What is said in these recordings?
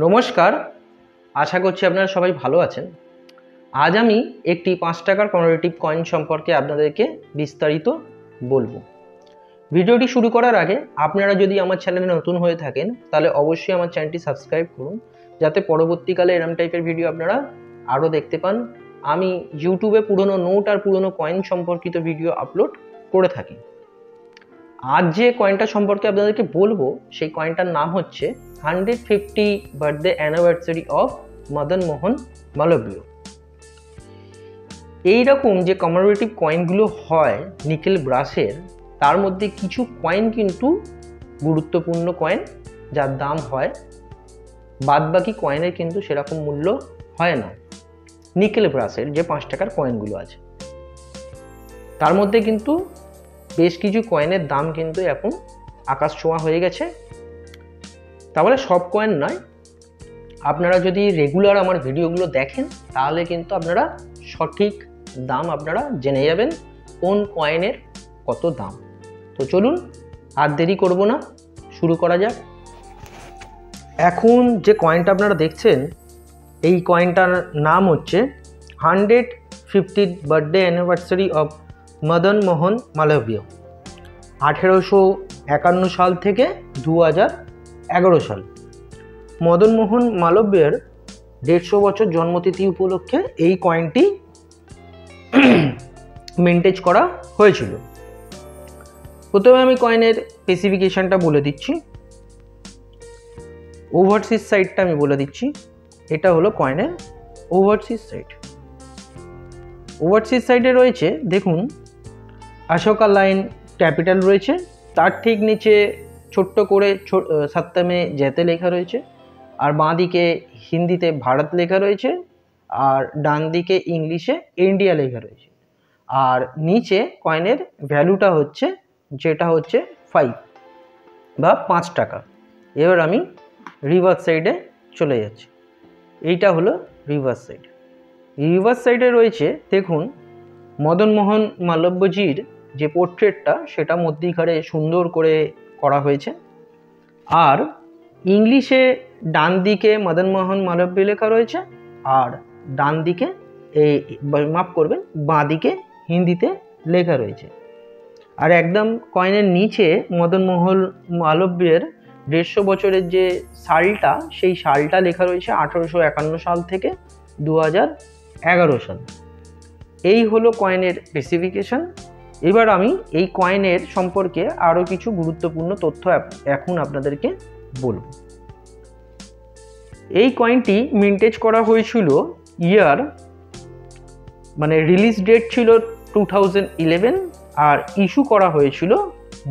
নমস্কার, আশা করছি আপনারা সবাই ভালো আছেন। আজ আমি একটি 5 টাকার কমেমোরেটিভ কয়েন সম্পর্কে আপনাদেরকে বিস্তারিত বলবো। ভিডিওটি শুরু করার আগে আপনারা যদি আমার চ্যানেলে নতুন হয়ে থাকেন তাহলে অবশ্যই আমার চ্যানেলটি সাবস্ক্রাইব করুন, যাতে পরবর্তীকালে এরকম টাইপের ভিডিও আপনারা আরও দেখতে পান। আমি ইউটিউবে পুরনো নোট আর পুরনো কয়েন সম্পর্কিত ভিডিও আপলোড করে থাকি। আজ যে কয়েনটা সম্পর্কে আপনাদেরকে বলবো সেই কয়েনটার নাম হচ্ছে 150 birthday anniversary of Madan Mohan Malviya. এইরকম যে কমেমোরেটিভ কয়েনগুলো হয় নিকেল ব্রাসের, তার মধ্যে কিছু কয়েন কিন্তু গুরুত্বপূর্ণ কয়েন যার দাম হয়, বাদবাকি কয়েনের কিন্তু সেরকম মূল্য হয় না। নিকেল ব্রাসের যে 5 টাকার কয়েনগুলো আছে তার মধ্যে কিন্তু বেশ কিছু কয়েনের দাম কিন্তু এখন আকাশ ছোঁয়া হয়ে গেছে। তাহলে সব কয়েন নয়, আপনারা যদি রেগুলার আমার ভিডিওগুলো দেখেন তাহলে কিন্তু আপনারা সঠিক দাম আপনারা জেনে যাবেন কোন কয়েনের কত দাম। তো চলুন আর দেরি করব না, শুরু করা যাক। এখন যে কয়েনটা আপনারা দেখছেন এই কয়েনটার নাম হচ্ছে 150th birthday anniversary of Madan Mohan Malaviya. 1851 সাল থেকে 2011 সাল। মদন মোহন মালব্যের 150 বছর জন্মতিথি উপলক্ষে এই কয়েনটি মিন্টেজ করা হয়েছিল। প্রথমে আমি কয়েনের স্পেসিফিকেশনটা বলে দিচ্ছি, ওভারসিজ সাইডটা আমি বলে দিচ্ছি। এটা হলো কয়েনের ওভারসিজ সাইড। ওভারসিজ সাইডে রয়েছে দেখুন অশোকা লাইন ক্যাপিটাল রয়েছে, তার ঠিক নিচে ছোট্ট করে সত্যমে জেতে লেখা রয়েছে, আর বাঁ দিকে হিন্দিতে ভারত লেখা রয়েছে, আর ডান দিকে ইংলিশে ইন্ডিয়া লেখা রয়েছে। আর নিচে কয়েনের ভ্যালুটা হচ্ছে যেটা হচ্ছে 5 বা 5 টাকা। এবার আমি রিভার্স সাইডে চলে যাচ্ছি। এইটা হলো রিভার্স সাইড। রিভার্স সাইডে রয়েছে দেখুন মদন মোহন মালব্যজির যে পোর্ট্রেটটা সেটা মধ্যিখানে সুন্দর করে করা হয়েছে, আর ইংলিশে ডান দিকে মদন মোহন মালব্য লেখা রয়েছে, আর ডান দিকে মাফ করবেন বাঁ দিকে হিন্দিতে লেখা রয়েছে। আর একদম কয়েনের নিচে মদন মোহন মালব্যের 150 বছরের যে সালটা সেই সালটা লেখা রয়েছে 1851 সাল থেকে 2011 সাল। এই হলো কয়েনের স্পেসিফিকেশন। এবার আমি এই কয়েনের সম্পর্কে আরও কিছু গুরুত্বপূর্ণ তথ্য এখন আপনাদেরকে বলবো। এই কয়েনটি মিন্টেজ করা হয়েছিল ইয়ার মানে রিলিজ ডেট ছিল 2011 আর ইস্যু করা হয়েছিল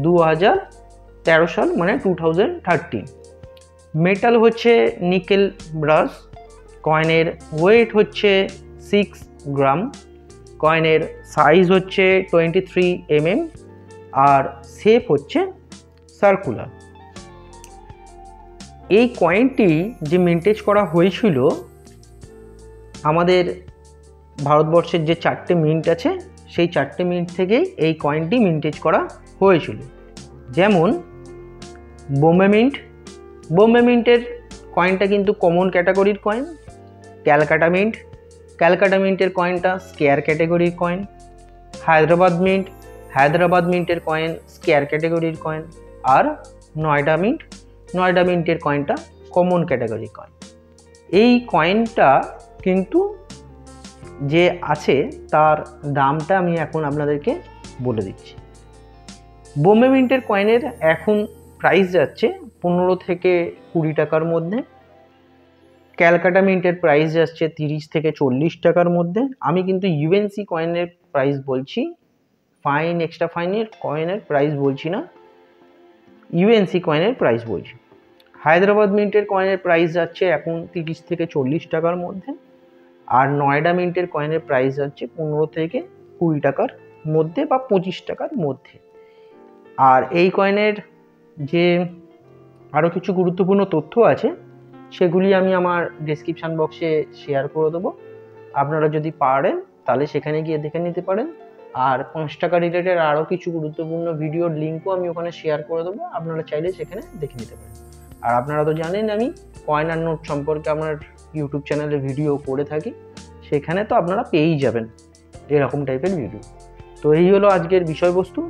2013 সাল মানে 2013। মেটাল হচ্ছে নিকেল ব্রাস। কয়েনের ওয়েট হচ্ছে 6 গ্রাম। কয়েনের সাইজ হচ্ছে 23 mm আর শেপ হচ্ছে সার্কুলার। এই কয়েনটি যে মিন্টেজ করা হয়েছিল আমাদের ভারতবর্ষের যে 4টে মিন্ট আছে সেই 4টে মিন্ট থেকেই এই কয়েনটি মিন্টেজ করা হয়েছিল। যেমন বোম্বে মিন্ট। বোম্বে মিন্টের কয়েনটা কিন্তু কমন ক্যাটাগরির কয়েন। ক্যালকাটা মিন্ট। ক্যালকাটা মিন্টের কয়েনটা স্কেয়ার ক্যাটাগরির কয়েন। হায়দ্রাবাদ মিন্ট। হায়দ্রাবাদ মিন্টের কয়েন স্কেয়ার ক্যাটাগরির কয়েন। আর নয়ডা মিন্ট। নয়ডা মিন্টের কয়েনটা কমন ক্যাটাগরির কয়েন। এই কয়েনটা কিন্তু যে আছে তার দামটা আমি এখন আপনাদেরকে বলে দিচ্ছি। বোম্বে মিন্টের কয়েনের এখন প্রাইস যাচ্ছে 15 থেকে 20 টাকার মধ্যে। ক্যালকাটা মিন্টের প্রাইস যাচ্ছে 30 থেকে 40 টাকার মধ্যে। আমি কিন্তু ইউএনসি কয়েনের প্রাইস বলছি, ফাইন এক্সট্রা ফাইনের কয়েনের প্রাইস বলছি না, ইউএনসি কয়েনের প্রাইস বলছি। হায়দ্রাবাদ মিন্টের কয়েনের প্রাইস যাচ্ছে এখন 30 থেকে 40 টাকার মধ্যে, আর নয়ডা মিন্টের কয়েনের প্রাইস যাচ্ছে 15 থেকে 20 টাকার মধ্যে বা 25 টাকার মধ্যে। আর এই কয়েনের যে আরও কিছু গুরুত্বপূর্ণ তথ্য আছে সেগুলি আমি আমার ডেসক্রিপশান বক্সে শেয়ার করে দেবো। আপনারা যদি পারেন তাহলে সেখানে গিয়ে দেখে নিতে পারেন। আর 5 টাকা রিলেটেড আরও কিছু গুরুত্বপূর্ণ ভিডিওর লিঙ্কও আমি ওখানে শেয়ার করে দেবো, আপনারা চাইলে সেখানে দেখে নিতে পারেন। আর আপনারা তো জানেন আমি কয়েন আর নোট সম্পর্কে আমার ইউটিউব চ্যানেলে ভিডিও করে থাকি, সেখানে তো আপনারা পেয়েই যাবেন এরকম টাইপের ভিডিও। তো এই হলো আজকের বিষয়বস্তু।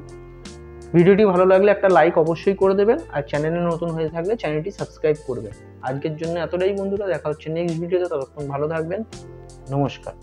ভিডিওটি ভালো লাগলে একটা লাইক অবশ্যই করে দেবেন, আর চ্যানেলে নতুন হয়ে থাকলে চ্যানেলটি সাবস্ক্রাইব করবেন। আজকের জন্য এতটাই বন্ধুরা, দেখা হচ্ছে নেক্সট ভিডিওতে। ততক্ষণ ভালো থাকবেন, নমস্কার।